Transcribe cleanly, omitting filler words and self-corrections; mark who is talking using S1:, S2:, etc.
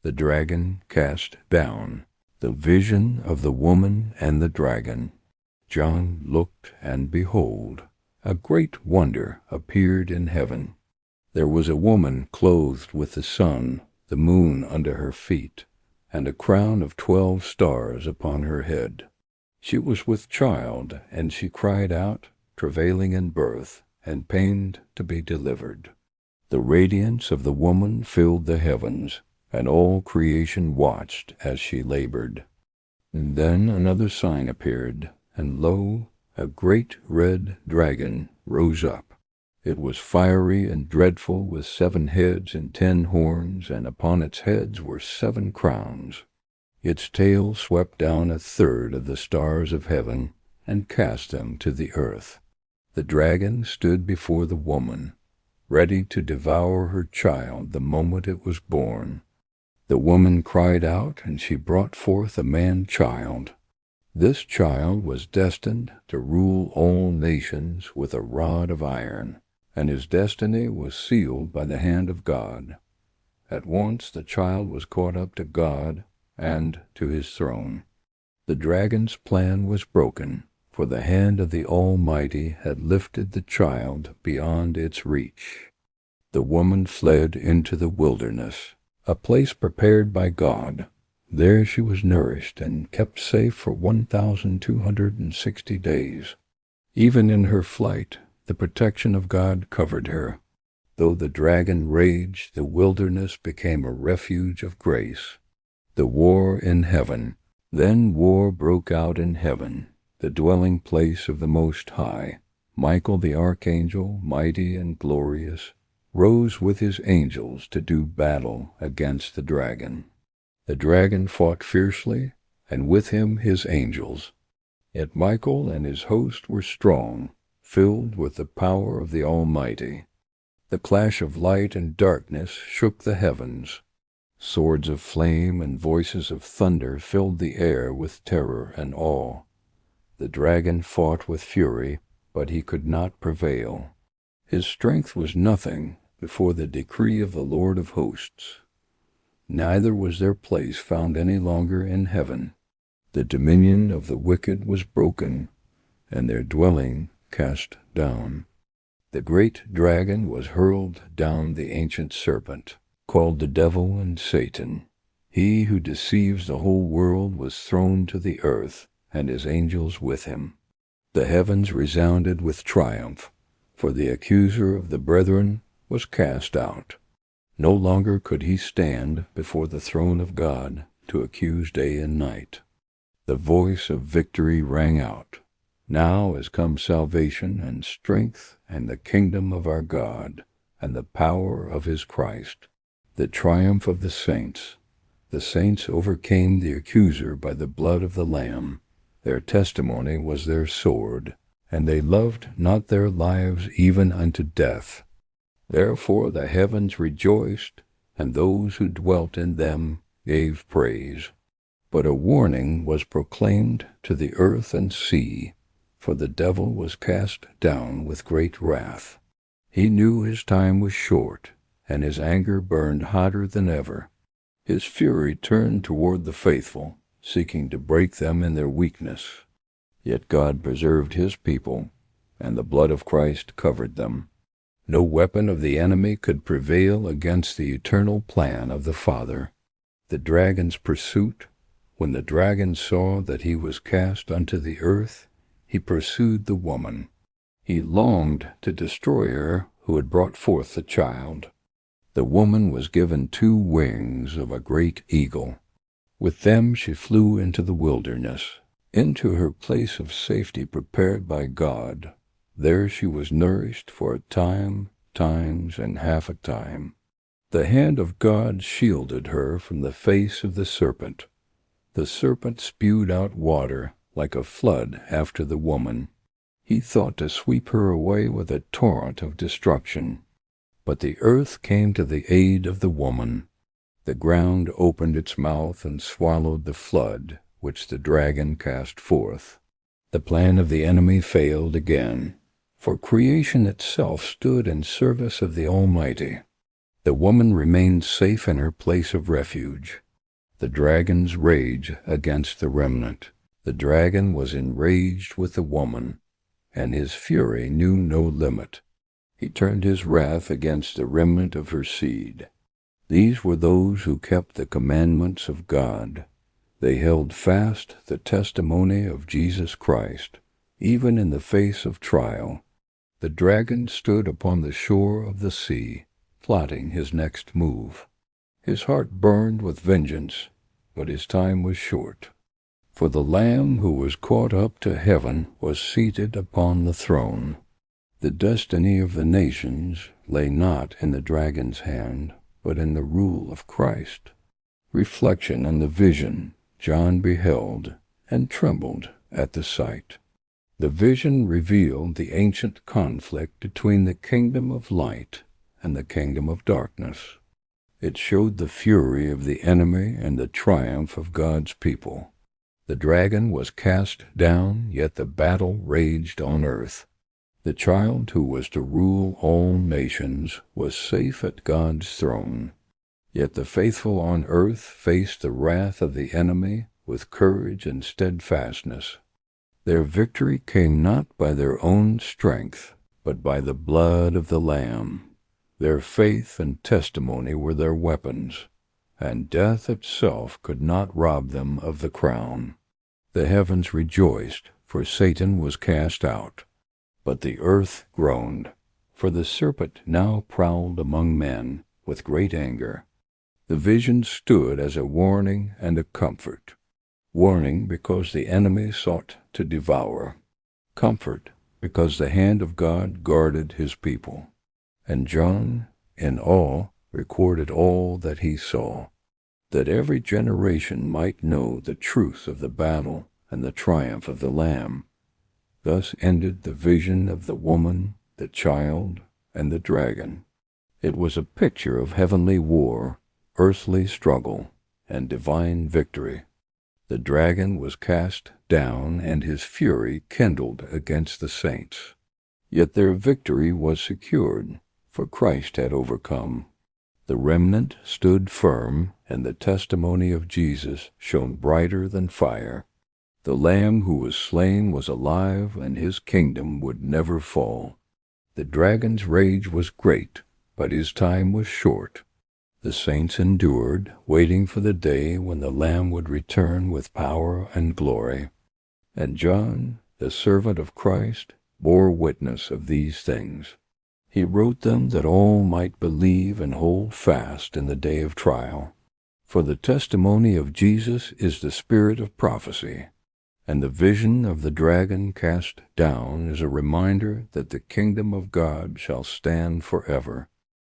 S1: The dragon cast down. The vision of the woman and the dragon. John looked, and behold, a great wonder appeared in heaven. There was a woman clothed with the sun, the moon under her feet, and a crown of 12 stars upon her head. She was with child, and she cried out, travailing in birth, and pained to be delivered. The radiance of the woman filled the heavens, and all creation watched as she labored. And then another sign appeared, and lo, a great red dragon rose up. It was fiery and dreadful, with 7 heads and 10 horns, and upon its heads were 7 crowns. Its tail swept down 1/3 of the stars of heaven, and cast them to the earth. The dragon stood before the woman, ready to devour her child the moment it was born. The woman cried out, and she brought forth a man-child. This child was destined to rule all nations with a rod of iron, and his destiny was sealed by the hand of God. At once the child was caught up to God and to his throne. The dragon's plan was broken, for the hand of the Almighty had lifted the child beyond its reach. The woman fled into the wilderness, a place prepared by God. There she was nourished and kept safe for 1,260 days. Even in her flight, the protection of God covered her. Though the dragon raged, the wilderness became a refuge of grace. The war in heaven. Then war broke out in heaven, the dwelling place of the Most High. Michael the archangel, mighty and glorious, rose with his angels to do battle against the dragon. The dragon fought fiercely, and with him his angels. Yet Michael and his host were strong, filled with the power of the Almighty. The clash of light and darkness shook the heavens. Swords of flame and voices of thunder filled the air with terror and awe. The dragon fought with fury, but he could not prevail. His strength was nothing before the decree of the Lord of hosts. Neither was their place found any longer in heaven. The dominion of the wicked was broken, and their dwelling cast down. The great dragon was hurled down, the ancient serpent, called the devil and Satan. He who deceives the whole world was thrown to the earth, and his angels with him. The heavens resounded with triumph, for the accuser of the brethren was cast out. No longer could he stand before the throne of God to accuse day and night. The voice of victory rang out. Now is come salvation and strength and the kingdom of our God and the power of his Christ. The triumph of the saints. The saints overcame the accuser by the blood of the Lamb. Their testimony was their sword, and they loved not their lives even unto death. Therefore the heavens rejoiced, and those who dwelt in them gave praise. But a warning was proclaimed to the earth and sea, for the devil was cast down with great wrath. He knew his time was short, and his anger burned hotter than ever. His fury turned toward the faithful, seeking to break them in their weakness. Yet God preserved his people, and the blood of Christ covered them. No weapon of the enemy could prevail against the eternal plan of the Father. The dragon's pursuit. When the dragon saw that he was cast unto the earth, he pursued the woman. He longed to destroy her who had brought forth the child. The woman was given 2 wings of a great eagle. With them she flew into the wilderness, into her place of safety prepared by God. There she was nourished for a time, times, and half a time. The hand of God shielded her from the face of the serpent. The serpent spewed out water like a flood after the woman. He thought to sweep her away with a torrent of destruction. But the earth came to the aid of the woman. The ground opened its mouth and swallowed the flood which the dragon cast forth. The plan of the enemy failed again, for creation itself stood in service of the Almighty. The woman remained safe in her place of refuge. The dragon's rage against the remnant. The dragon was enraged with the woman, and his fury knew no limit. He turned his wrath against the remnant of her seed. These were those who kept the commandments of God. They held fast the testimony of Jesus Christ, even in the face of trial. The dragon stood upon the shore of the sea, plotting his next move. His heart burned with vengeance, but his time was short. For the Lamb who was caught up to heaven was seated upon the throne. The destiny of the nations lay not in the dragon's hand, but in the rule of Christ. Reflection on the vision John beheld and trembled at the sight. The vision revealed the ancient conflict between the kingdom of light and the kingdom of darkness. It showed the fury of the enemy and the triumph of God's people. The dragon was cast down, yet the battle raged on earth. The child who was to rule all nations was safe at God's throne. Yet the faithful on earth faced the wrath of the enemy with courage and steadfastness. Their victory came not by their own strength, but by the blood of the Lamb. Their faith and testimony were their weapons, and death itself could not rob them of the crown. The heavens rejoiced, for Satan was cast out. But the earth groaned, for the serpent now prowled among men with great anger. The vision stood as a warning and a comfort. Warning because the enemy sought to devour. Comfort because the hand of God guarded his people. And John, in awe, recorded all that he saw, that every generation might know the truth of the battle and the triumph of the Lamb. Thus ended the vision of the woman, the child, and the dragon. It was a picture of heavenly war, earthly struggle, and divine victory. The dragon was cast down, and his fury kindled against the saints. Yet their victory was secured, for Christ had overcome. The remnant stood firm, and the testimony of Jesus shone brighter than fire. The Lamb who was slain was alive, and his kingdom would never fall. The dragon's rage was great, but his time was short. The saints endured, waiting for the day when the Lamb would return with power and glory. And John, the servant of Christ, bore witness of these things. He wrote them that all might believe and hold fast in the day of trial. For the testimony of Jesus is the spirit of prophecy. And the vision of the dragon cast down is a reminder that the kingdom of God shall stand forever.